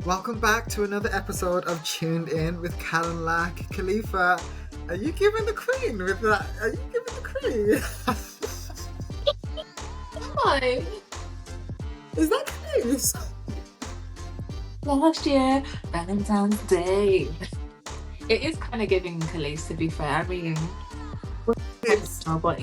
Welcome back to another episode of Tuned In with Callum Lack. Khalifa, are you giving the Queen with that? Are you giving the Queen? Hi. Is that the case? Last year, Valentine's Day. It is kind of giving Khalees, to be fair. I mean, It's but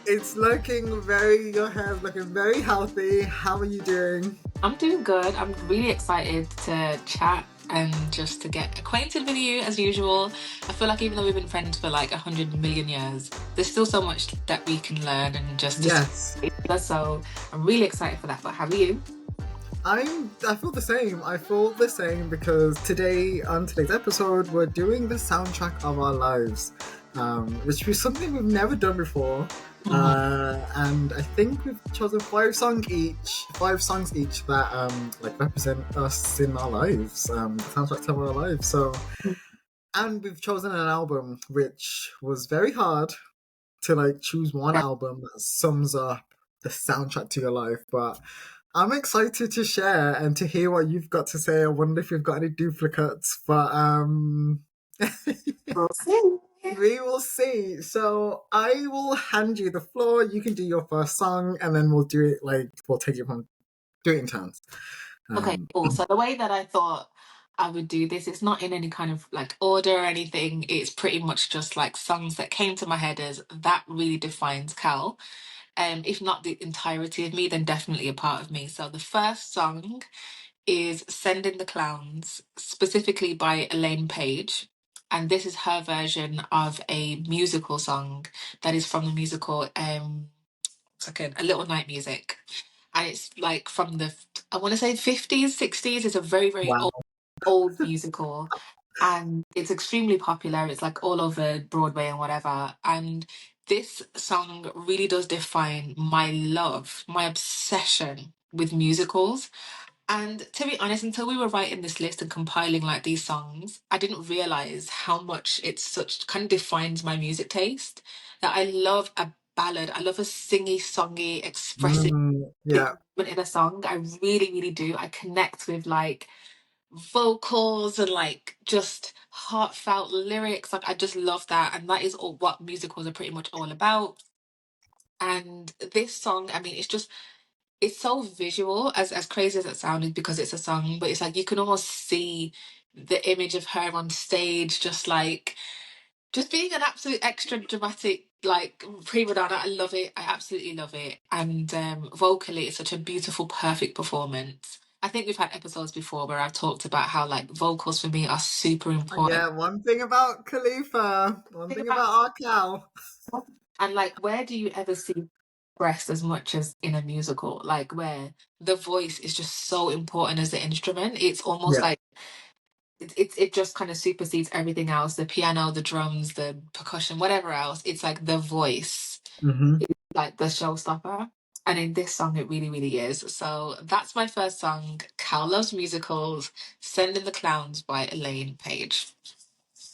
it's looking very. Your hair's looking very healthy. How are you doing? I'm doing good. I'm really excited to chat and just to get acquainted with you as usual. I feel like even though we've been friends for like 100 million years, there's still so much that we can learn and just discuss. Yes, So I'm really excited for that. But how are you? I feel the same. I feel the same because today on today's episode we're doing the soundtrack of our lives, which is something we've never done before. And I think we've chosen five songs each that like represent us in our lives, the soundtracks of our lives. So, and we've chosen an album which was very hard to like choose one album that sums up the soundtrack to your life, but I'm excited to share and to hear what you've got to say. I wonder if you've got any duplicates, but We'll see. we will see. So I will hand you the floor. You can do your first song, and then we'll do it like we'll take it from do it in turns. Okay, cool. So the way that I thought I would do this, it's not in any kind of like order or anything. It's pretty much just like songs that came to my head as that really defines Cal. If not the entirety of me, then definitely a part of me. So the first song is Send in the Clowns, specifically by Elaine Paige. And this is her version of a musical song that is from the musical second, A Little Night Music. And it's like from the, I want to say 50s, 60s. It's a very, very Wow. old musical. And it's extremely popular. It's like all over Broadway and whatever. And this song really does define my love, my obsession with musicals. And to be honest, until we were writing this list and compiling like these songs, I didn't realize how much it's such kind of defines my music taste. That I love a ballad. I love a singy, songy, expressive Yeah. moment in a song. I really, really do. I connect with like vocals and like just heartfelt lyrics. Like I just love that. And that is all what musicals are pretty much all about. And this song, I mean, it's so visual, as crazy as it sounded, because it's a song, but it's like you can almost see the image of her on stage, just being an absolute extra dramatic like prima donna. I love it. I absolutely love it. And vocally, it's such a beautiful, perfect performance. I think we've had episodes before where I've talked about how like vocals for me are super important. Yeah, one thing about Khalifa, one Think thing about about our Cal. and like where do you ever see breast as much as in a musical? Like where the voice is just so important as the instrument. It's almost Yeah. like it just kind of supersedes everything else. The piano, the drums, the percussion, whatever else. It's like the voice, Mm-hmm. like the showstopper. And in this song, it really, really is. So that's my first song. Cal loves musicals. Send in the Clowns by Elaine Paige.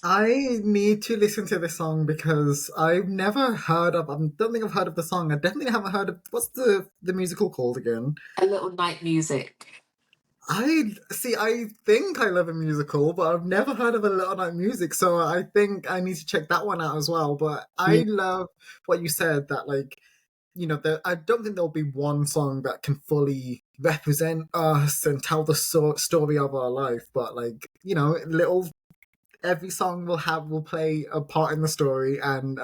I need to listen to this song because I've never heard of. I don't think I've heard of the song. I definitely haven't heard of. What's the musical called again? A Little Night Music. I see. I think I love a musical, but I've never heard of a Little Night Music, so I think I need to check that one out as well. But Yeah. I love what you said that like I don't think there'll be one song that can fully represent us and tell the story of our life, but like little every song will play a part in the story, and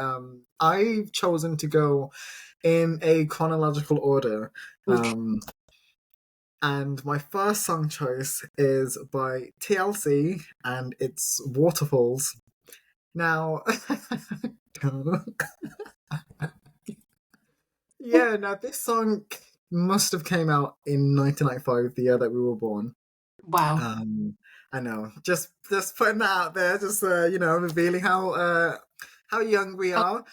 I've chosen to go in a chronological order. Um, and my first song choice is by TLC, and it's Waterfalls. Now, yeah, now this song must have came out in 1995, the year that we were born. Wow. Um, I know, just putting that out there, just revealing how young we are.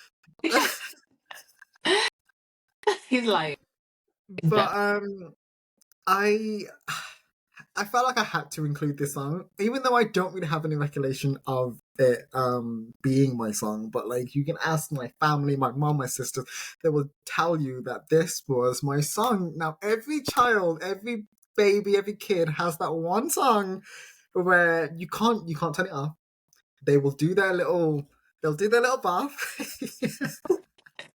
He's like, But I I felt like I had to include this song, even though I don't really have any recollection of it being my song. But like, you can ask my family, my mom, my sisters, they will tell you that this was my song. Now, every child, every baby, every kid has that one song where you can't turn it off. They will do their little they'll do their little bath,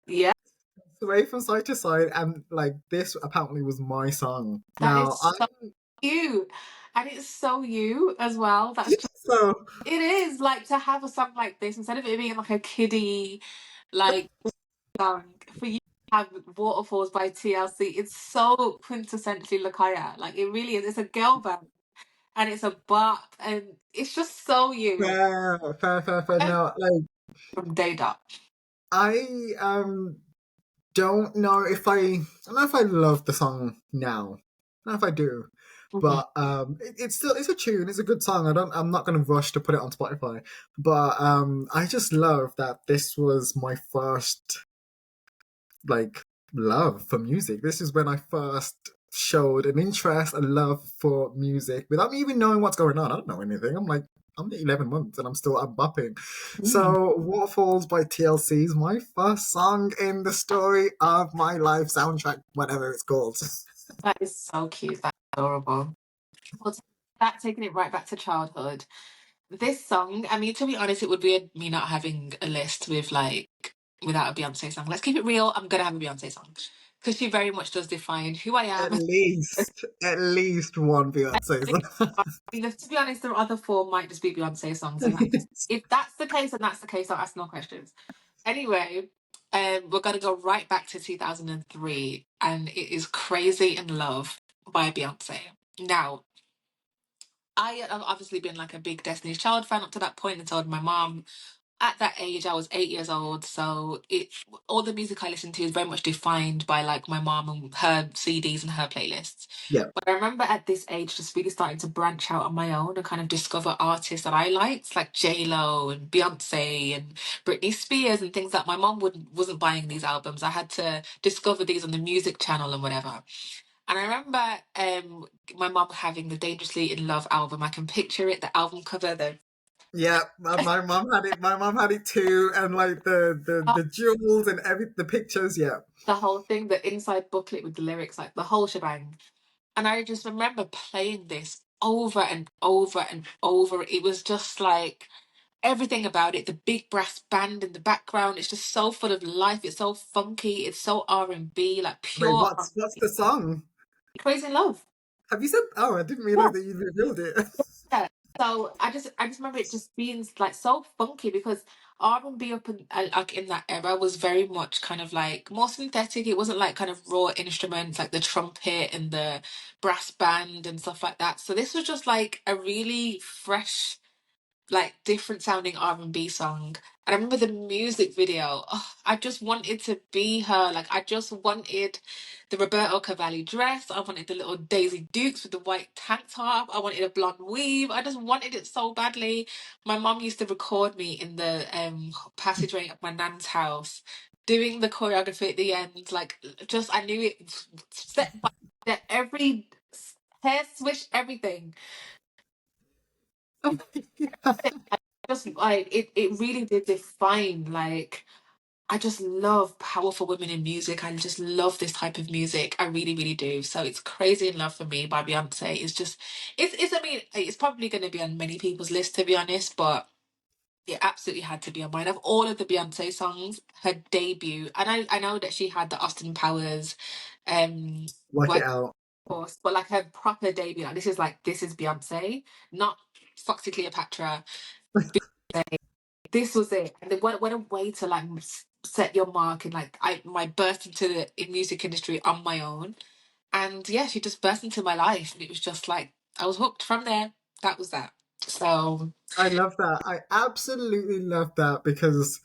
Yeah, sway from side to side, and like this apparently was my song. that Now is so you. And it's so you as well. That's just so it is like to have a song like this instead of it being like a kiddie like song for you to have Waterfalls by TLC. It's so quintessentially Lakaya. Like it really is. It's a girl band and it's a bop and it's just so you fair. No, like from day dot. I don't know if I love the song now. I don't know if I do. Mhm. But it's a tune, it's a good song. I'm not gonna rush to put it on Spotify. But I just love that this was my first like love for music. This is when I first showed an interest and love for music without me even knowing what's going on. I don't know anything. I'm 11 months and I'm bopping. Mm. So Waterfalls by TLC is my first song in the story of my life soundtrack, whatever it's called. That is so cute. That's adorable. Well, that taking it right back to childhood. This song, I mean, to be honest, it would be me not having a list with like without a Beyonce song. Let's keep it real. I'm gonna have a Beyonce song because she very much does define who I am. At least one Beyonce song. To be honest, the other four might just be Beyonce songs, and if that's the case, then that's the case. I'll ask no questions. Anyway, we're gonna go right back to 2003, and it is "Crazy in Love" by Beyonce. Now, I had obviously been like a big Destiny's Child fan up to that point and told my mom at that age I was 8 years old, so it all the music I listened to is very much defined by like my mom and her CDs and her playlists. Yeah, But I remember at this age just really starting to branch out on my own and kind of discover artists that I liked, like J Lo and Beyonce and Britney Spears and things that my mom wasn't buying these albums. I had to discover these on the music channel and whatever. And I remember my mom having the Dangerously in Love album. I can picture it, the album cover, the yeah. My mom had it. My mom had it too, and like the jewels and the pictures. Yeah, the whole thing, the inside booklet with the lyrics, like the whole shebang. And I just remember playing this over and over and over. It was just like everything about it, the big brass band in the background. It's just so full of life. It's so funky. It's so R&B, like wait, pure what's the song? Crazy in Love. Have you said? Oh, I didn't realize that you revealed it. Yeah. So I just remember it just being like so funky because R&B up in like in that era was very much kind of like more synthetic. It wasn't like kind of raw instruments like the trumpet and the brass band and stuff like that. So this was just like a really fresh like different sounding R&B song. And I remember the music video. Oh, I just wanted to be her. Like I just wanted the Roberto Cavalli dress. I wanted the little Daisy Dukes with the white tank top. I wanted a blonde weave. I just wanted it so badly. My mom used to record me in the passageway of my nan's house doing the choreography at the end. Like just I knew it step by step, every hair swish, everything. Just like it really did define like I just love powerful women in music. I just love this type of music. I really, really do. So it's Crazy in Love for me by Beyonce. It's I mean, it's probably gonna be on many people's list to be honest, but it absolutely had to be on mine. Of all of the Beyonce songs, her debut, and I know that she had the Austin Powers Work it work out. course, but like her proper debut, like this is Beyonce, not Foxy Cleopatra. This was it. And then what a way to like set your mark and like I my burst into the music industry on my own. And yeah, she just burst into my life and it was just like I was hooked from there. That was that. So I love that. I absolutely love that because,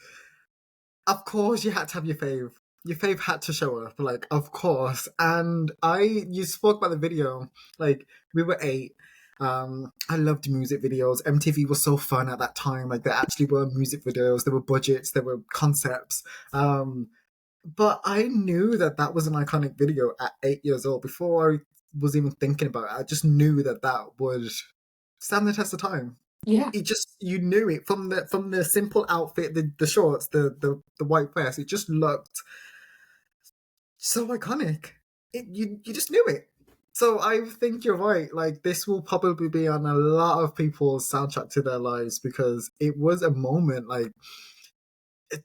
of course, you had to have your fave. Your fave had to show up, like, of course. And you spoke about the video, like, we were 8. I loved music videos. MTV was so fun at that time. Like, there actually were music videos, there were budgets, there were concepts. But I knew that that was an iconic video at 8 years old before I was even thinking about it. I just knew that that would stand the test of time. yeah. It just you knew it from the simple outfit, the shorts, the white vest. It just looked so iconic. You just knew it. So I think you're right. Like this will probably be on a lot of people's soundtrack to their lives because it was a moment like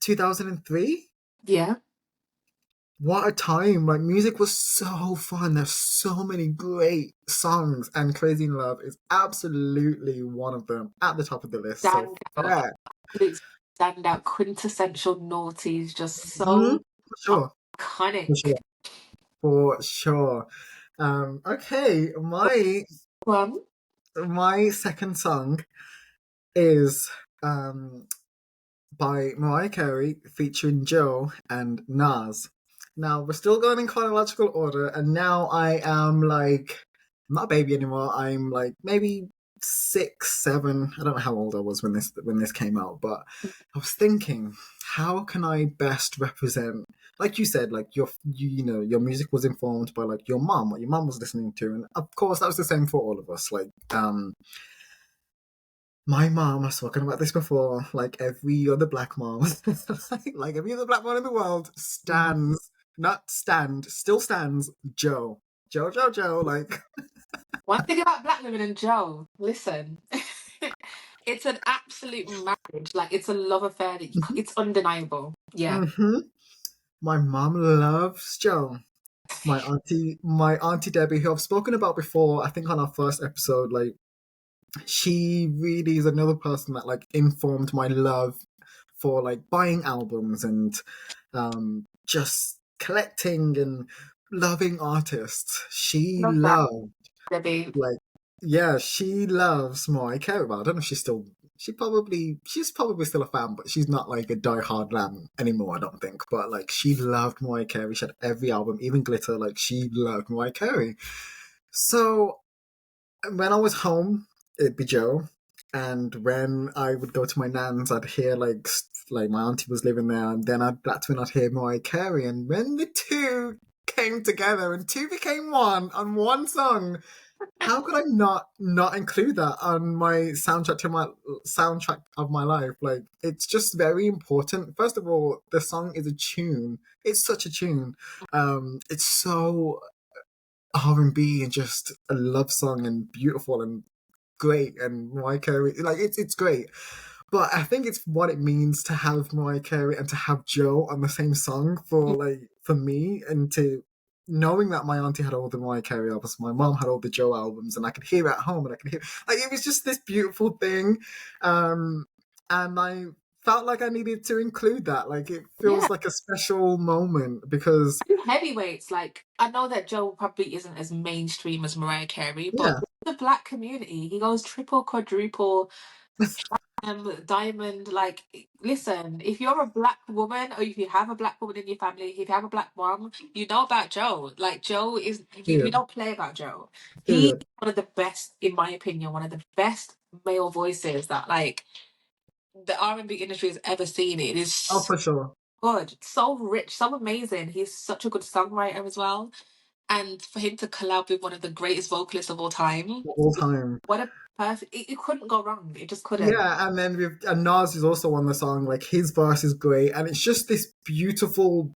2003. Yeah. What a time! Like music was so fun. There's so many great songs, and "Crazy in Love" is absolutely one of them at the top of the list. So Standout, fair, absolute standout, quintessential naughties, just hmm so for sure, for iconic. sure, for sure. Okay, One. my second song is by Mariah Carey featuring Joe and Nas. Now we're still going in chronological order, and now I am like I'm not a baby anymore. I'm like maybe 6, 7. I don't know how old I was when this came out, but I was thinking, how can I best represent? Like you said, like you know your music was informed by like your mom, what your mom was listening to, and of course that was the same for all of us. My mom, I've spoken about this before, like every other black mom, like every other black mom in the world, still stands Joe. Joe, Joe, Joe, like, One thing about Black women and Joe, listen, it's an absolute marriage. Like it's a love affair that it's undeniable. Yeah. hmm my mom loves Joe. My auntie Debbie, who I've spoken about before, I think on our first episode, like, she really is another person that like informed my love for like buying albums and just collecting and loving artists. She Love that, loved Debbie. like yeah, she loves Mariah Carey. I don't know if she's probably still a fan, but she's not like a die-hard lamb anymore, I don't think. But like she loved Mariah Carey. She had every album, even Glitter, like she loved Mariah Carey. So when I was home, it'd be Joe, and when I would go to my nan's, I'd hear like my auntie was living there, and then that's when I'd hear Mariah Carey, and when the two came together and two became one on one song, how could I not include that on my soundtrack of my life? Like it's just very important. First of all, the song is a tune. It's such a tune. It's so R&B and just a love song and beautiful and great and Mariah Carey like it's great. But I think it's what it means to have Mariah Carey and to have Joe on the same song for me and to knowing that my auntie had all the Mariah Carey albums, my mom had all the Joe albums, and I could hear it at home and I could hear like it was just this beautiful thing. And I felt like I needed to include that. Like it Yeah. feels like a special moment because Heavyweights, like I know that Joe probably isn't as mainstream as Mariah Carey, but yeah, the black community, he goes triple, quadruple, diamond. Like, listen, if you're a black woman or if you have a black woman in your family, if you have a black mom, you know about Joe. Like, Joe is, you period, don't play about Joe. He is period. one of the best, in my opinion, one of the best male voices that, like, the R&B industry has ever seen. It is Oh, so for sure. good, so rich, so amazing. He's such a good songwriter as well. And for him to collab with one of the greatest vocalists of all time, All time. what a perfect, it couldn't go wrong. It just couldn't. Yeah, and then Nas is also on the song. Like his verse is great, and it's just this beautiful.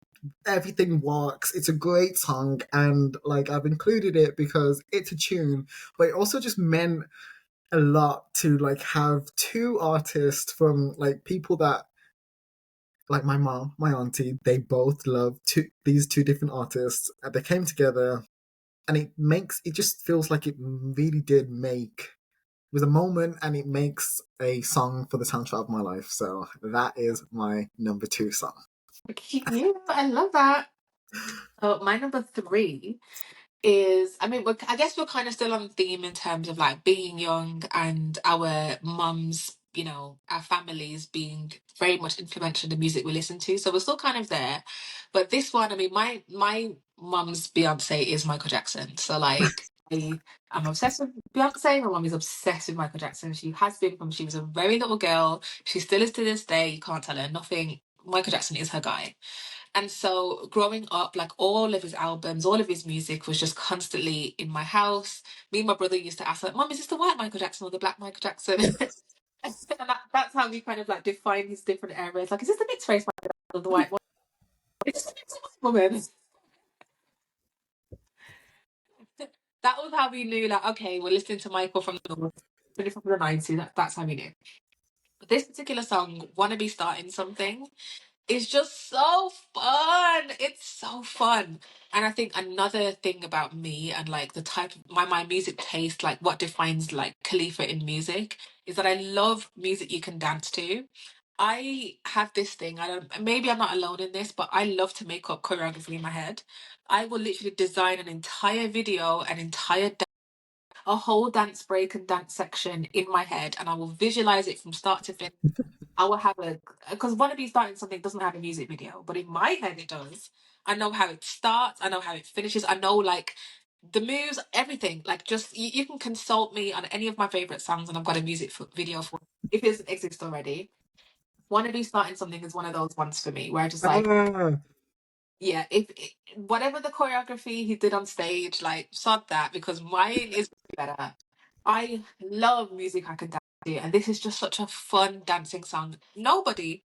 Everything works. It's a great song, and like I've included it because it's a tune, but it also just meant a lot to like have two artists from like people that like my mom, my auntie. They both love these two different artists. And they came together, and it just feels like it really did make was a moment and it makes a song for the soundtrack of my life. So that is my number two song. Cute. I love that. Oh, my number three is, I mean, I guess we're kind of still on theme in terms of like being young and our mums, our families being very much influential in the music we listen to. So we're still kind of there. But this one, I mean, my mum's Beyonce is Michael Jackson. So like I'm obsessed with Beyonce. My mum is obsessed with Michael Jackson. She has been from she was a very little girl. She still is to this day. You can't tell her nothing. Michael Jackson is her guy. And so growing up, like all of his albums, all of his music was just constantly in my house. Me and my brother used to ask, like, Mum, is this the white Michael Jackson or the black Michael Jackson? And that's how we kind of like define his different eras. Like, is this the mixed race Michael Jackson or the white one? It's just a white woman. That was how we knew, like, okay, we're listening to Michael from the North, from the 90s. That's how we knew. But this particular song, Wanna Be Starting Something, is just so fun. It's so fun. And I think another thing about me and like the type of my music taste, like what defines like Khalifa in music, is that I love music you can dance to. I have this thing, I don't, maybe I'm not alone in this, but I love to make up choreography in my head. I will literally design an entire video, a whole dance break and dance section in my head, and I will visualize it from start to finish. I will have a, because Wannabe Starting Something doesn't have a music video, but in my head it does. I know how it starts, I know how it finishes, I know like the moves, everything. Like just you can consult me on any of my favorite songs, and I've got a video for it if it doesn't exist already. Wannabe Starting Something is one of those ones for me where I just like, Ah, yeah, if whatever the choreography he did on stage, like sod that, because mine is better. I love music I can dance to, and this is just such a fun dancing song. Nobody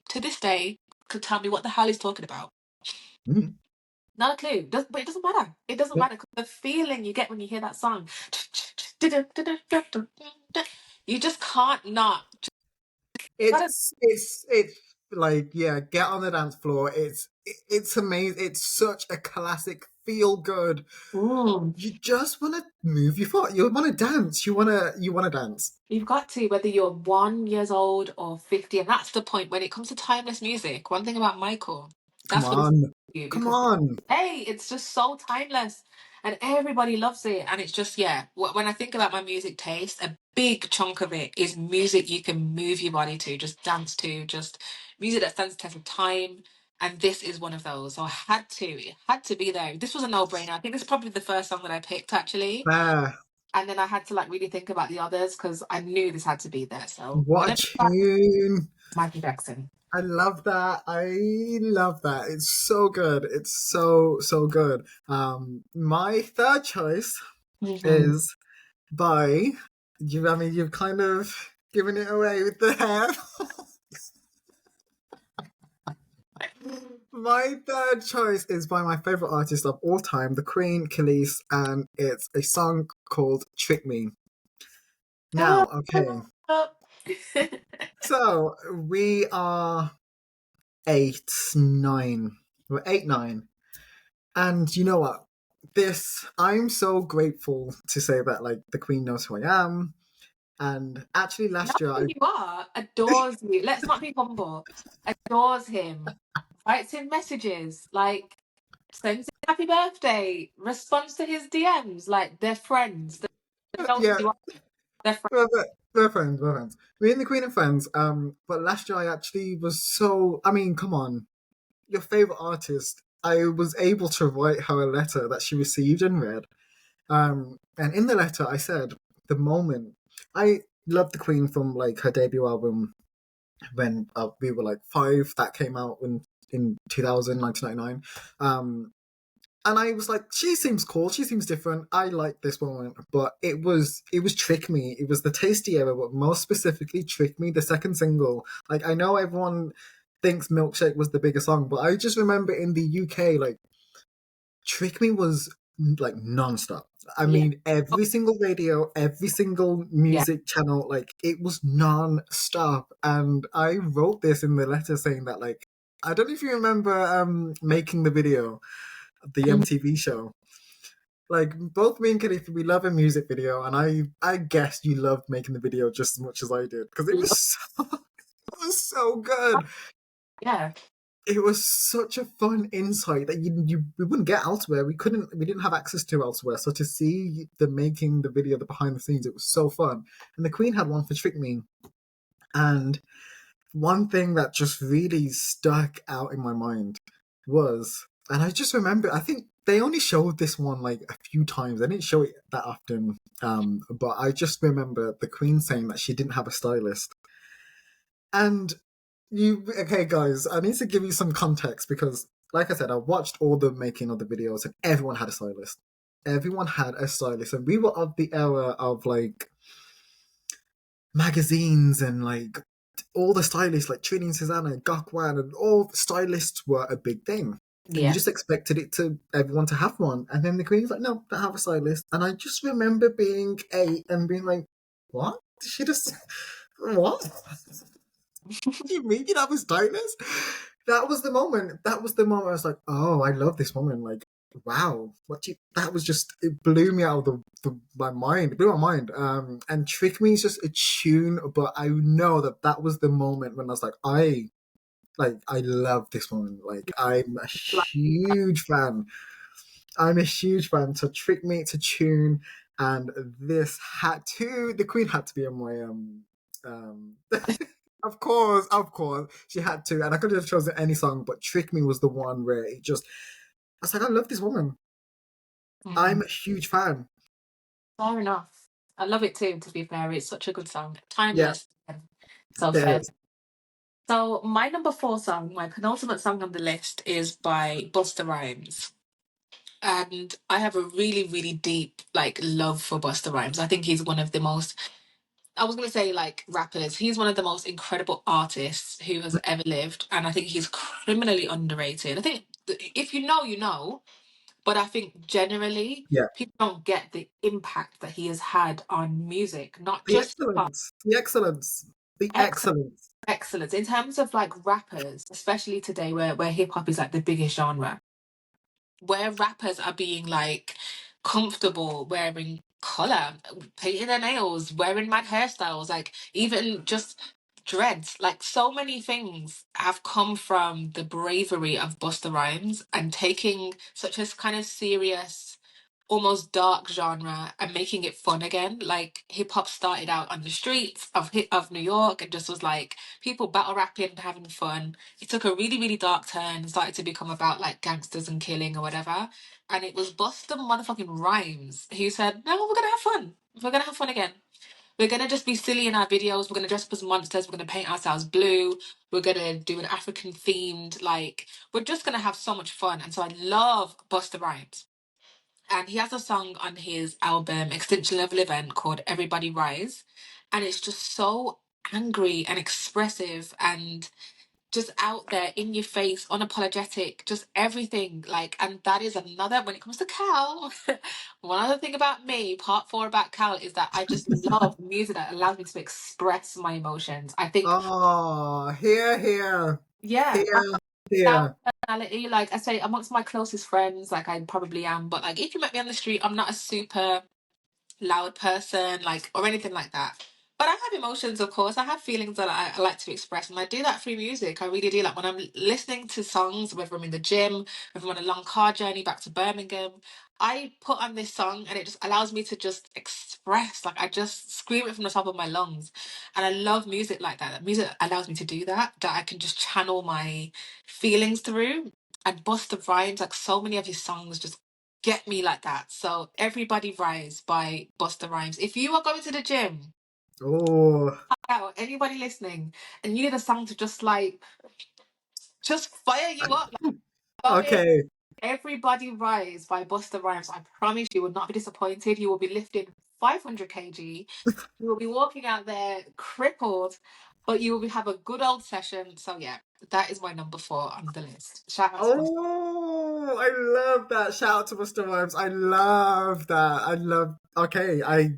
to this day could tell me what the hell he's talking about. mm, Not a clue. But it doesn't matter. It doesn't yeah. matter because the feeling you get when you hear that song, you just can't not. Gotta, It's like, yeah, get on the dance floor. It's amazing. It's such a classic, feel good. mm. You just want to move your foot. You want to dance. You want to dance. You've got to, whether you're 1 years old or 50, and that's the point when it comes to timeless music. One thing about Michael, Come that's what it's on, you come because on. hey, it's just so timeless, and everybody loves it. And it's just yeah. When I think about my music taste, a big chunk of it is music you can move your body to, just dance to, just music that stands the test of time. And this is one of those. So it had to be there. This was a no-brainer. I think this is probably the first song that I picked actually. Ah, And then I had to like really think about the others because I knew this had to be there. So what a whatever that tune! Michael Jackson. I love that. I love that. It's so good. It's so good. My third choice Hmm. is by you. I mean, you've kind of given it away with the hair. My third choice is by my favorite artist of all time, the Queen, Khalees, and it's a song called "Trick Me." Now, okay, so we are 8, 9. We're 8, 9. And you know what? I'm so grateful to say that, like, the Queen knows who I am. And actually, Now last year, who you are adores you. Let's not be humble. Adores him. Writes him messages. Like sends him happy birthday. Responds to his DMs. Like they're friends. They know who yeah, you are. They're friends. we're friends, we're friends. Me and the Queen are friends. But last year, I actually was so. I mean, come on, your favorite artist. I was able to write her a letter that she received and read. And in the letter, I said the moment I loved the Queen from like her debut album when we were like 5, that came out in 2000, 1999. And I was like, she seems cool, she seems different, I like this woman. But it was Trick Me. It was the Tasty era, but most specifically Trick Me, the second single. Like, I know everyone thinks Milkshake was the bigger song, but I just remember in the UK, like, Trick Me was like non-stop. I Yeah. mean, every single radio, every single Yeah. music channel, like, it was non-stop. And I wrote this in the letter saying that, like, I don't know if you remember making the video, the Mhm. MTV show. Like, both me and Khalifa, we love a music video, and I guess you loved making the video just as much as I did because it was it was so good. Yeah. It was such a fun insight that you we wouldn't get elsewhere. We didn't have access to elsewhere. So to see the making the video, the behind the scenes, it was so fun. And the Queen had one for Trick Me. And one thing that just really stuck out in my mind was, and I just remember, I think they only showed this one like a few times. They didn't show it that often. But I just remember the Queen saying that she didn't have a stylist. And okay, guys, I need to give you some context because, like I said, I watched all the making of the videos and everyone had a stylist. Everyone had a stylist, and we were of the era of like magazines and like all the stylists like Trini and Susanna, Gokwan, and all stylists were a big thing. And you Yeah. just expected it to everyone to have one. And then the Queen's like, no, don't have a stylist. And I just remember being 8 and being like, what? Did she just what? You mean you have a stylist? That was the moment. That was the moment I was like, oh, I love this woman. Like, wow. That was just, it blew me out of my mind. It blew my mind. And Trick Me is just a tune, but I know that was the moment when I was like, I love this woman. Like, I'm a Like, huge fan. I'm a huge fan. So Trick Me, it's a tune, and this had to. The Queen had to be on my um. Of course, she had to, and I could have chosen any song, but "Trick Me" was the one where it just. I was like, I love this woman. I'm mm, a huge fan. fair enough. I love it too, to be fair. It's such a good song. Yeah, Timeless. So there it fair. is. So my number 4 song, my penultimate song on the list, is by Busta Rhymes. And I have a really, really deep like love for Busta Rhymes. I think he's one of the most, I was gonna say like rappers, he's one of the most incredible artists who has ever lived. And I think he's criminally underrated. I think if you know, you know. But I think generally Yeah, people don't get the impact that he has had on music, not the just excellence, the excellence, the excellence, excellence. excellence in terms of like rappers, especially today where hip hop is like the biggest genre, where rappers are being like comfortable wearing color, painting their nails, wearing mad hairstyles, like even just dreads. Like so many things have come from the bravery of Busta Rhymes and taking such a kind of serious, almost dark genre and making it fun again. Like hip hop started out on the streets of New York and just was like people battle rapping and having fun. It took a really, really dark turn and started to become about like gangsters and killing or whatever. And it was Busta motherfucking Rhymes who said, no, we're gonna have fun. We're gonna have fun again. We're gonna just be silly in our videos. We're gonna dress up as monsters. We're gonna paint ourselves blue. We're gonna do an African themed, like, we're just gonna have so much fun. And so I love Busta Rhymes. And he has a song on his album Extinction Level Event called Everybody Rise. And it's just so angry and expressive and just out there in your face, unapologetic, just everything. Like, and that is another, when it comes to Cal, one other thing about me, part 4 about Cal, is that I just love music that allows me to express my emotions. I think, Oh, here, here, yeah, here, loud here. personality, like I say, amongst my closest friends, like I probably am, but like if you met me on the street, I'm not a super loud person, like, or anything like that. But I have emotions, of course. I have feelings that I like to express, and I do that through music. I really do. Like when I'm listening to songs, whether I'm in the gym, whether I'm on a long car journey back to Birmingham, I put on this song, and it just allows me to just express. Like I just scream it from the top of my lungs, and I love music like that. Music allows me to do that. That I can just channel my feelings through. And Busta Rhymes, like so many of his songs, just get me like that. So Everybody Rise by Busta Rhymes. If you are going to the gym, Oh, or anybody listening, and you need a song to just like just fire you up, like go in. okay. Everybody Rise by Busta Rhymes. I promise you will not be disappointed. You will be lifting 500 kg. You will be walking out there crippled, but you will have a good old session. So yeah, that is my number 4 on the list. Shout out to Busta. Oh, I love that. Shout out to Mr. Worms. I love that. I love. Okay, I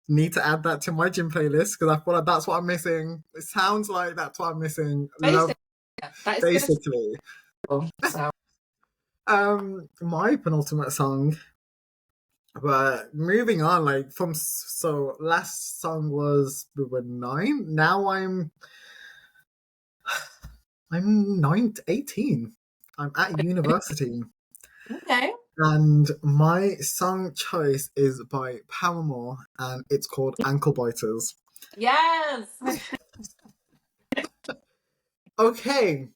need to add that to my gym playlist because I feel like that's what I'm missing. It sounds like that's what I'm missing. Love, Basically, yeah, that is gonna basically. so My penultimate song. But moving on, like so last song was we were 9. Now I'm 9, 18. I'm at university. okay. And my song choice is by Paramore and it's called Ankle Biters. Yes. Okay,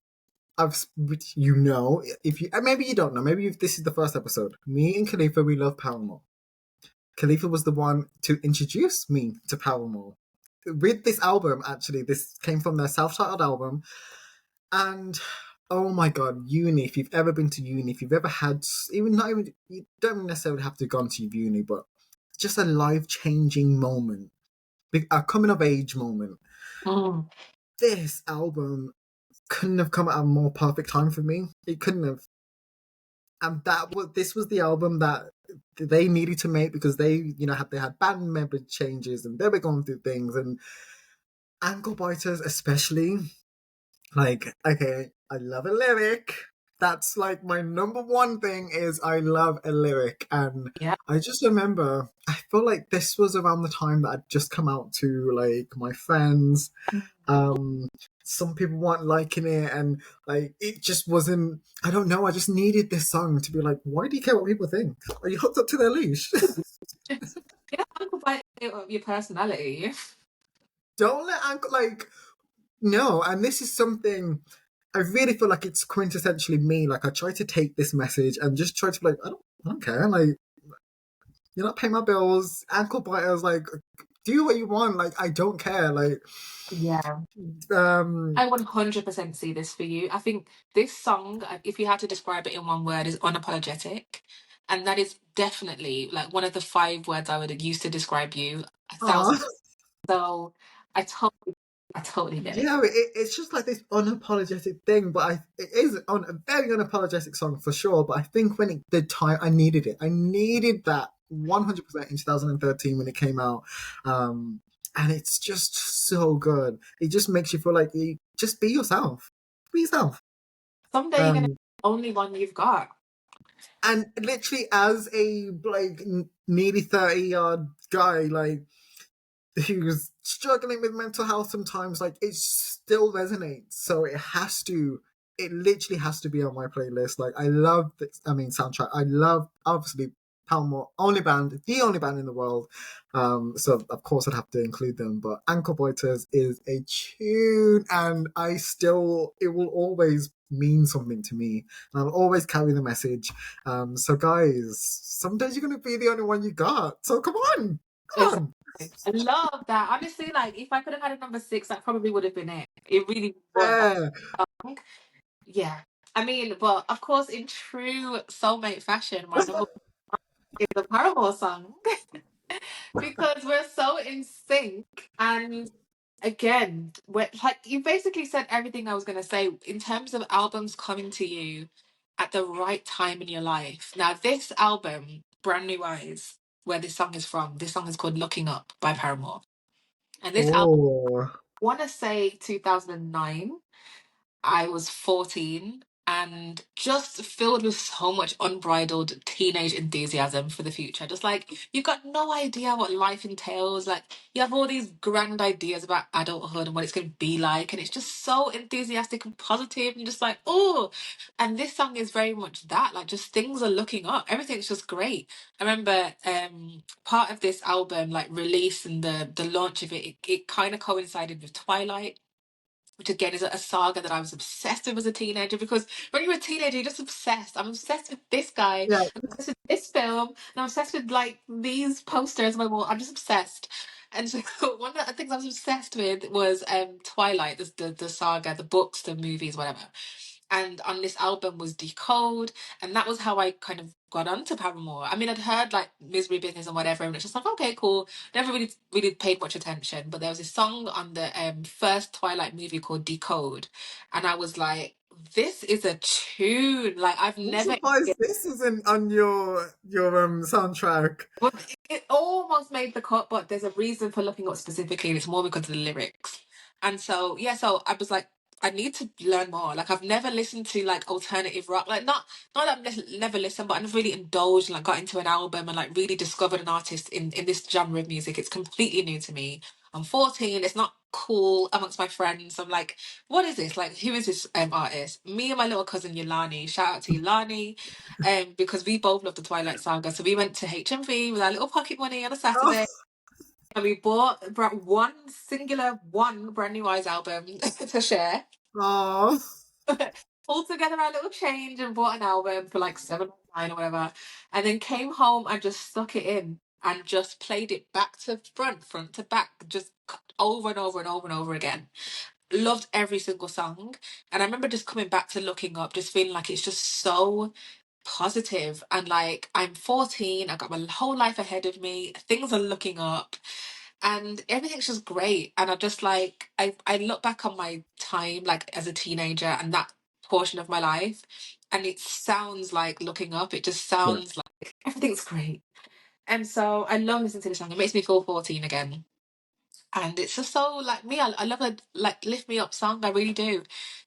you know, if you maybe you don't know, maybe this is the first episode. Me and Khalifa, we love Paramore. Khalifa was the one to introduce me to Paramore. With this album, actually, this came from their self-titled album, and oh my god, uni! If you've ever been to uni, if you've ever had, even not even, you don't necessarily have to go to uni, but just a life-changing moment, a coming-of-age moment. Mm. This album couldn't have come at a more perfect time for me. It couldn't have. and this was the album that they needed to make because they had band member changes and they were going through things, and ankle biters especially. Like, okay, I love a lyric. That's like my number one thing is I love a lyric. And Yeah. I just remember, I feel like this was around the time that I'd just come out to like my friends. Um, some people weren't liking it, and like it just wasn't. I don't know. I just needed this song to be like, why do you care what people think? Are you hooked up to their leash? Yeah, Uncle Bite your personality. Don't let Uncle like no. And this is something I really feel like it's quintessentially me. Like I try to take this message and just try to be like, I don't care. Like you're not paying my bills. Ankle biters, like do what you want. Like I don't care. Like Yeah. um, I 100% see this for you. I think this song, if you had to describe it in one word, is unapologetic. And that is definitely like one of the five words I would use to describe you. A thousand. aw. So I totally, I totally get it. Yeah, it's just like this unapologetic thing, but it is a very unapologetic song for sure. But I think when it the time I needed it, I needed that 100% in 2013 when it came out, and it's just so good. It just makes you feel like you just be yourself. Someday you're gonna Um, be the only one you've got. and literally as a like nearly 30-year guy, like who's struggling with mental health sometimes, like it still resonates. So it literally has to be on my playlist. Like I love this, I mean, soundtrack. I love obviously Palmore, the only band in the world. So of course I'd have to include them. But Ankle Biters is a tune, and it will always mean something to me, and I'll always carry the message. So guys, some days you're gonna be the only one you got. So come Exactly. on. I love that. Honestly, like if I could have had a number six, that probably would have been it. It really was that Yeah. song. Yeah. I mean, but of course, in true soulmate fashion, my number one is the Paramore song because we're so in sync. And again, we're like you basically said everything I was gonna say in terms of albums coming to you at the right time in your life. Now, this album, Brand New Eyes, where this song is from, this song is called Looking Up by Paramore. And this album, Oh, I want to say 2009. I was 14 and just filled with so much unbridled teenage enthusiasm for the future. Just like, you've got no idea what life entails. Like, you have all these grand ideas about adulthood and what it's going to be like. And it's just so enthusiastic and positive and just like, oh. And this song is very much that. Like, just things are looking up. Everything's just great. I remember part of this album, like, release and the launch of it kind of coincided with Twilight, which again is a saga that I was obsessed with as a teenager, because when you're a teenager, you're just obsessed. I'm obsessed with this guy, yeah. I'm obsessed with this film, and I'm obsessed with like these posters on my wall. I'm just obsessed. And so one of the things I was obsessed with was Twilight, the saga, the books, the movies, whatever. And on this album was Decode, and that was how I kind of got onto Paramore. I mean, I'd heard like Misery Business and whatever, and it's just like, okay, cool. Never really paid much attention, but there was a song on the first Twilight movie called Decode, and I was like, this is a tune. Like I've I'm never. surprised this isn't on your soundtrack. But it almost made the cut, but there's a reason for looking up specifically, and it's more because of the lyrics. And so, yeah, so I was like, I need to learn more. Like, I've never listened to like alternative rock, like not that I've never listened, but I've really indulged and like got into an album and like really discovered an artist in this genre of music. It's completely new to me. I'm 14. It's not cool amongst my friends. I'm like, what is this? Like, who is this artist? Me and my little cousin Yolani. Shout out to Yolani, because we both love the Twilight Saga. So we went to HMV with our little pocket money on a Oh, Saturday, and we bought one Brand New Eyes album to share. oh, Pulled together our little change and bought an album for like 7.99 or whatever, and then came home and just stuck it in and just played it back to front to back, just over and over and over and over again. Loved every single song, and I remember just coming back to Looking Up, just feeling like it's just so positive and like I'm 14, I've got my whole life ahead of me, things are looking up and everything's just great. And I just like I look back on my time like as a teenager and that portion of my life, and it sounds like Looking Up. It just sounds like everything's great. And so I love listening to this song. It makes me feel 14 again. And it's just so like me. I love a like lift me up song. I really do.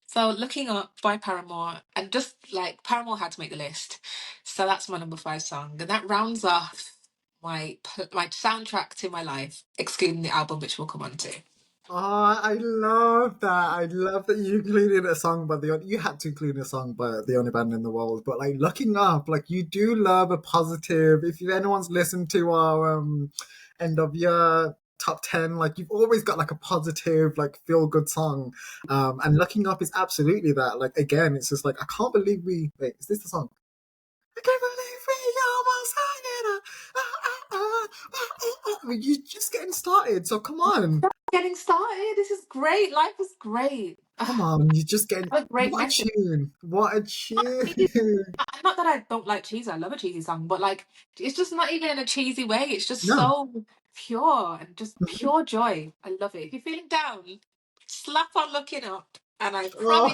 So Looking Up by Paramore, and just like Paramore had to make the list. So that's my number 5 song, and that rounds off my soundtrack to my life, excluding the album, which we'll come on to. Oh, I love that. I love that you included a song by you had to include a song by the only band in the world. But like Looking Up, like you do love a positive. If anyone's listened to our end of year top 10, like you've always got like a positive, like feel good song. And Looking Up is absolutely that. Like again, it's just like I can't believe we wait, is this the song? I can't believe we almost hung it up. You're just getting started, so come on. Getting started. This is great. Life is great. Come on, you're just getting. Have a great What a message. tune! What a tune! Not that I don't like cheese. I love a cheesy song, but like it's just not even in a cheesy way. It's just No. so pure and just pure joy. I love it. If you're feeling down, slap on Looking Up, and I promise Oh,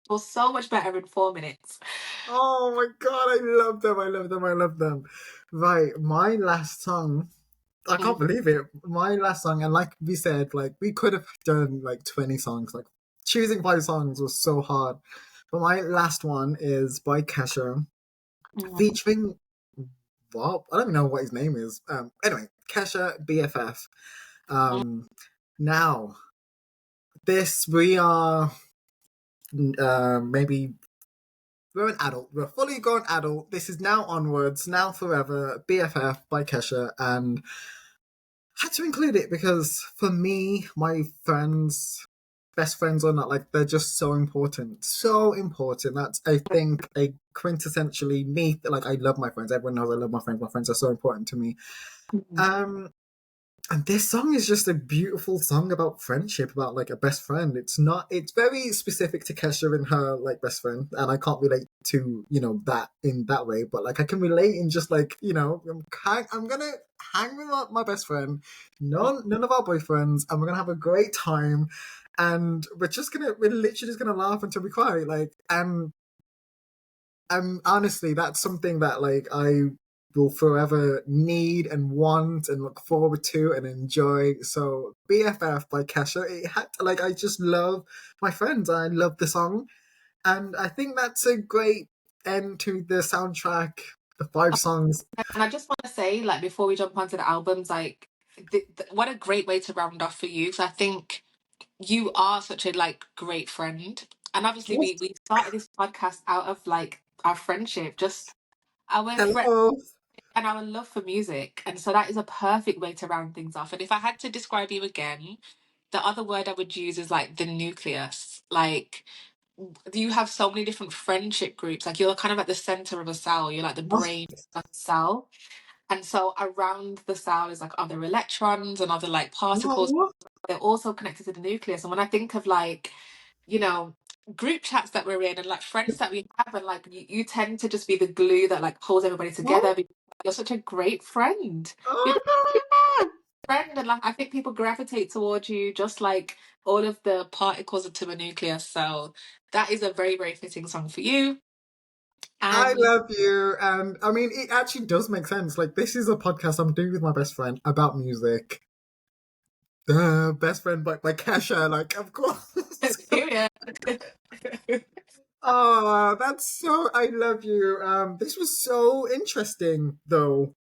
you'll feel so much better in 4 minutes. oh my god, I love them. I love them. I love them. Right, my last song. I can't Mm, believe it. My last song, and like we said, like we could have done like 20 songs. Like choosing 5 songs was so hard. But my last one is by Kesha, mm, featuring Bob. I don't even know what his name is. Anyway, Kesha BFF. mm. Um, now this we are maybe we're an adult. We're a fully grown adult. This is now onwards, now forever. BFF by Kesha, and I had to include it because for me, my friends, best friends or not, like they're just so important, so important. That's I think a quintessentially me. Like I love my friends. Everyone knows I love my friends. My friends are so important to me. Mm. Um, And this song is just a beautiful song about friendship, about like a best friend. It's very specific to Kesha and her like best friend, and I can't relate to, that in that way, but like I can relate in just like, I'm gonna hang with my best friend, none of our boyfriends, and we're gonna have a great time, and we're literally just gonna laugh until we cry. Like, and honestly, that's something that like I will forever need and want and look forward to and enjoy. So BFF by Kesha, I just love my friends. I love the song, and I think that's a great end to the soundtrack. The 5 songs. And I just want to say, like, before we jump onto the albums, like, what a great way to round off for you. Because I think you are such a like great friend, and obviously we started this podcast out of like our friendship, just our friend Hello. and our love for music, and so that is a perfect way to round things off. And if I had to describe you again, the other word I would use is like the nucleus. Like you have so many different friendship groups. Like you're kind of at the center of a cell. You're like the What? brain of a cell. And so around the cell is like other electrons and other like particles. What? They're also connected to the nucleus. And when I think of like, you know, group chats that we're in and like friends that we have, and like you tend to just be the glue that like holds everybody together What? because you're such a great friend. You're Oh just a my god! friend, and like I think people gravitate towards you just like all of the particles to a nucleus. So that is a very, very fitting song for you. I And love you, and I mean, it actually does make sense. Like, this is a podcast I'm doing with my best friend about music. Best friend by Kesha, like, of course. period. Oh, that's so. I love you. This was so interesting, though.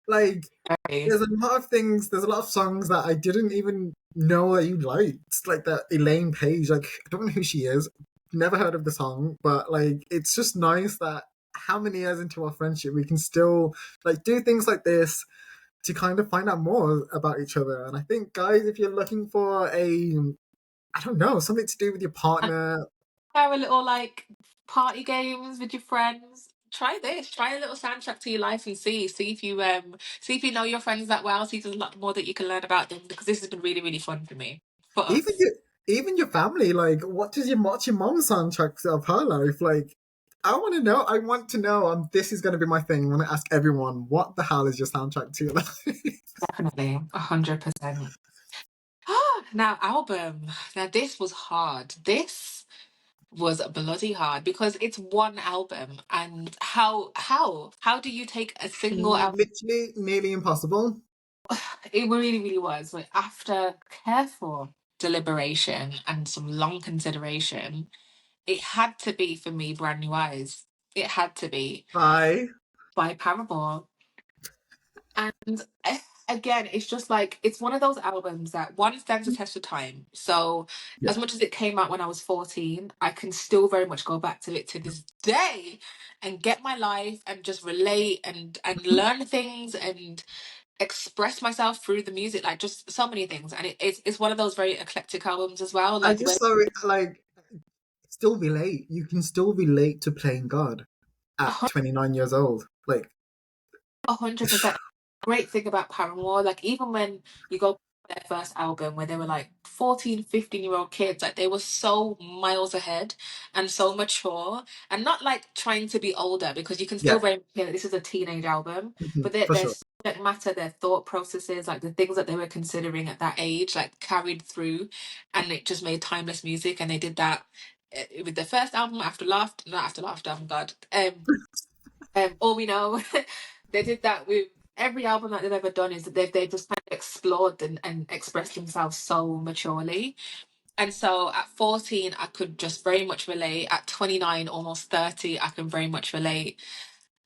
Like, Very. there's a lot of things. There's a lot of songs that I didn't even know that you liked. Like that Elaine Paige. Like, I don't know who she is. Never heard of the song, but like, it's just nice that how many years into our friendship we can still like do things like this to kind of find out more about each other. And I think, guys, if you're looking for I don't know, something to do with your partner. Have a little like party games with your friends. Try this. Try a little soundtrack to your life and see if you know your friends that well. See if there's a lot more that you can learn about them, because this has been really, really fun for me. For Even us. your even your family, like what's your mom's soundtrack of her life? Like I want to know. I want to know. This is going to be my thing. I'm going to ask everyone, what the hell is your soundtrack to your life? Definitely. 100%. Now album. Now this was hard. This was bloody hard because it's one album, and how do you take a single album? Literally nearly impossible. It really, really was. Like after careful deliberation and some long consideration, it had to be for me Brand New Eyes. It had to be Bye. by Paramore. And again, it's just like it's one of those albums that one stands the test of time. So Yeah. as much as it came out when I was 14, I can still very much go back to it to this day and get my life and just relate and learn things and express myself through the music, like just so many things. And it's one of those very eclectic albums as well. I Like where just saw it like still relate. You can still relate to playing God at 29 years old. Like 100%. Great thing about Paramore, like even when you go their first album where they were like 14, 15-year-old kids, like they were so miles ahead and so mature and not like trying to be older because you can still yeah, very much hear that this is a teenage album, but for their sure. subject matter, their thought processes, like the things that they were considering at that age, like carried through and it just made timeless music. And they did that with their first album, After Laughter, not After Laughter, oh my God. All we know, they did that with every album that they've ever done. Is that they've just kind of explored and expressed themselves so maturely. And so at 14, I could just very much relate. At 29, almost 30, I can very much relate.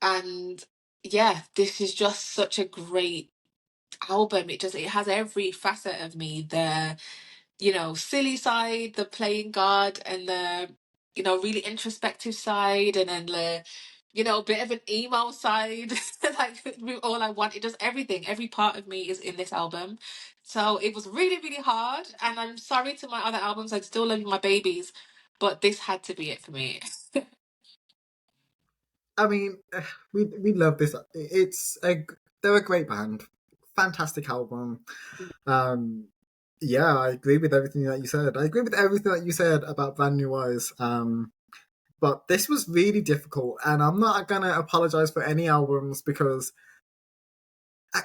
And yeah, this is just such a great album. It has every facet of me. Silly side, the playing God, and the, really introspective side, and then the, bit of an emo side, like with All I Want. It does everything. Every part of me is in this album. So it was really, really hard. And I'm sorry to my other albums. I still love my babies, but this had to be it for me. I mean, we love this. They're a great band, fantastic album. Um, yeah, I agree with everything that you said. I agree with everything that you said about Brand New Eyes. But this was really difficult, and I'm not gonna apologize for any albums because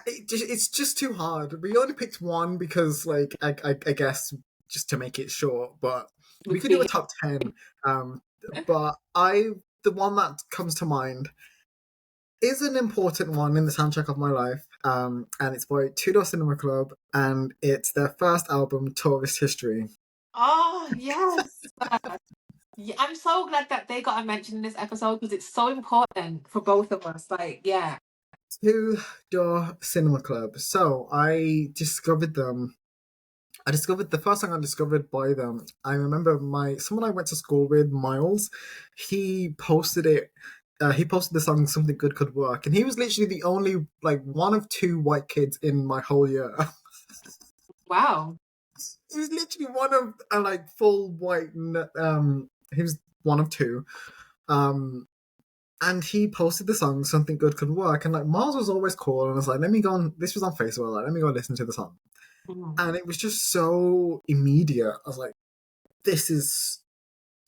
it's just too hard. We only picked one because, like, I guess just to make it short, but we With could do a feet. top 10. Um, but the one that comes to mind is an important one in the soundtrack of my life. And it's by Two Door Cinema Club, and it's their first album, Tourist History. Oh, yes. Yeah, I'm so glad that they got a mention in this episode because it's so important for both of us. Like, yeah. Two Door Cinema Club. So I discovered them. I discovered the first song I discovered by them. I remember someone I went to school with, Miles. He posted it. He posted the song "Something Good Could Work," and he was literally the only, like, one of two white kids in my whole year. Wow. He was literally one of like full white. He was one of two. Um, and he posted the song "Something Good Could Work," and like Miles was always cool, and I was like, "Let me go on." This was on Facebook. Like, let me go listen to the song, Mm. and it was just so immediate. I was like, "This is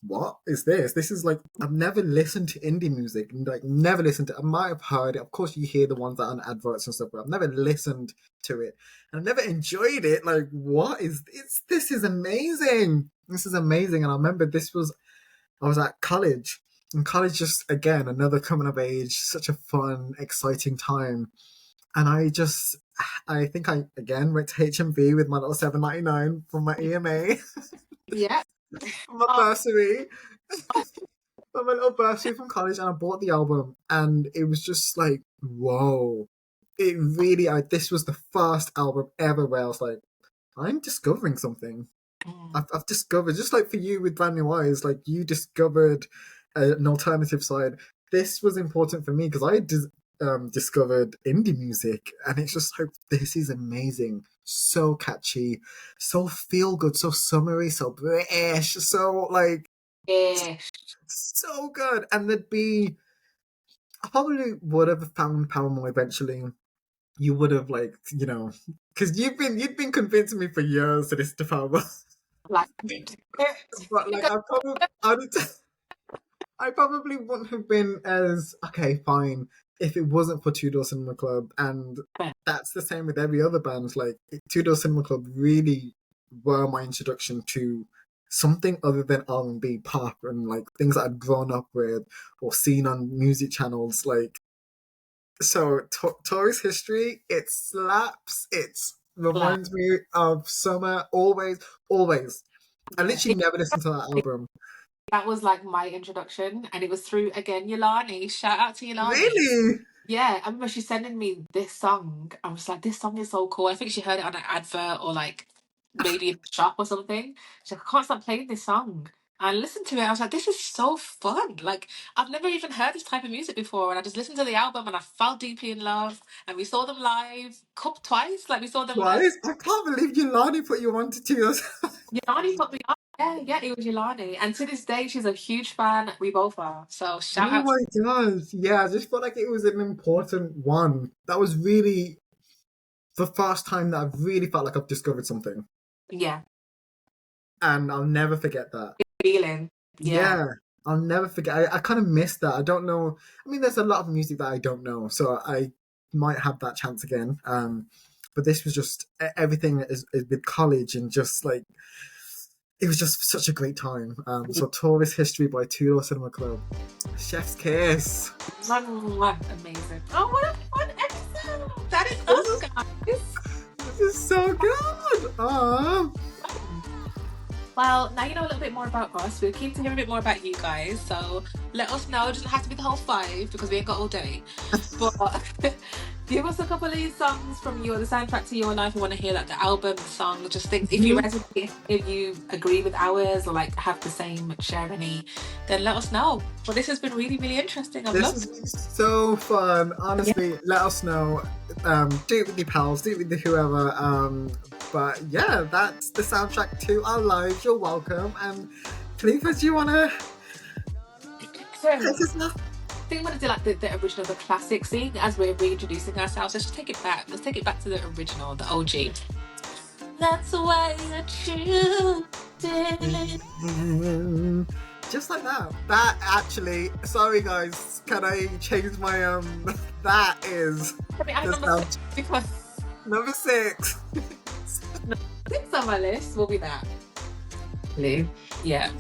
what is this? This is like I've never listened to indie music, like never listened to. I might have heard it. Of course, you hear the ones that are on adverts and stuff, but I've never listened to it, and I've never enjoyed it. Like, what is this? This is amazing. This is amazing." And I remember I was at college, and college just again another coming of age, such a fun, exciting time. And I think I again went to HMV with my little 7.99 from my EMA, Yeah. from my Oh, bursary. From my little bursary from college, and I bought the album, and it was just like, whoa! It really, this was the first album ever where I was like, I'm discovering something. mm, I've discovered, just like for you with Brand New Eyes, like you discovered an alternative side. This was important for me because discovered indie music, and it's just like, this is amazing, so catchy, so feel good, so summery, so British, so like yeah. so good. And I probably would have found Paramore eventually. You would have, like, because you'd been convincing me for years to this to Paramore. Like, But like I probably wouldn't have been as okay, fine, if it wasn't for Two Door Cinema Club. And that's the same with every other band. Like, Two Door Cinema Club really were my introduction to something other than R&B pop and like things that I'd grown up with or seen on music channels. Like, so Tori's History, it slaps. It Like, reminds me of summer. Always, always. I yeah. literally never listened to that album. That was like my introduction, and it was through again Yolani. Shout out to Yolani. Really? Yeah, I remember she sending me this song. I was like, this song is so cool. I think she heard it on an advert or like maybe in the shop or something. She's like, I can't stop playing this song. And I listened to it. I was like, this is so fun. Like, I've never even heard this type of music before. And I just listened to the album and I fell deeply in love. And we saw them live twice. Like, we saw them. Twice? I can't believe Yolani put you on to Tears. Yolani put me on. Yeah, yeah, it was Yolani. And to this day, she's a huge fan. We both are. So shout Oh out to my gosh. Yeah, I just felt like it was an important one. That was really the first time that I've really felt like I've discovered something. yeah, And I'll never forget that. feeling. Yeah. Yeah, I'll never forget. I kind of missed that. I don't know. I mean, there's a lot of music that I don't know, so I might have that chance again. But this was just everything is with college and just like it was just such a great time. So Tourist History by Two Door Cinema Club, Chef's Kiss. Amazing. Oh, what a fun episode. That is This us, is, guys. this is so good. Well, now you know a little bit more about us. We're keen to hear a bit more about you guys. So let us know. It doesn't have to be the whole 5 because we ain't got all day. But give us a couple of these songs from the soundtrack to your life. We want to hear like the album, the song, just things. If you resonate, if you agree with ours or like have the same, share any, then let us know. Well, this has been really, really interesting. I've This loved has it. been so fun. Honestly, let us know. Do it with your pals, do it with whoever. But yeah, that's the soundtrack to our lives. You're welcome. And Khalifa, do you want to So, take us now? I think I'm going to do like the original, the classic scene as we're reintroducing ourselves. Let's just take it back. Let's take it back to the original, the OG. That's why I choose it. Just like that. That actually. Sorry, guys. Can I change my That is I mean, I the number sound. 6 because Number 6. number 6 on my list will be that. Blue. Yeah.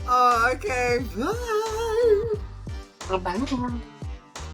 Oh, okay. Bye. Bye.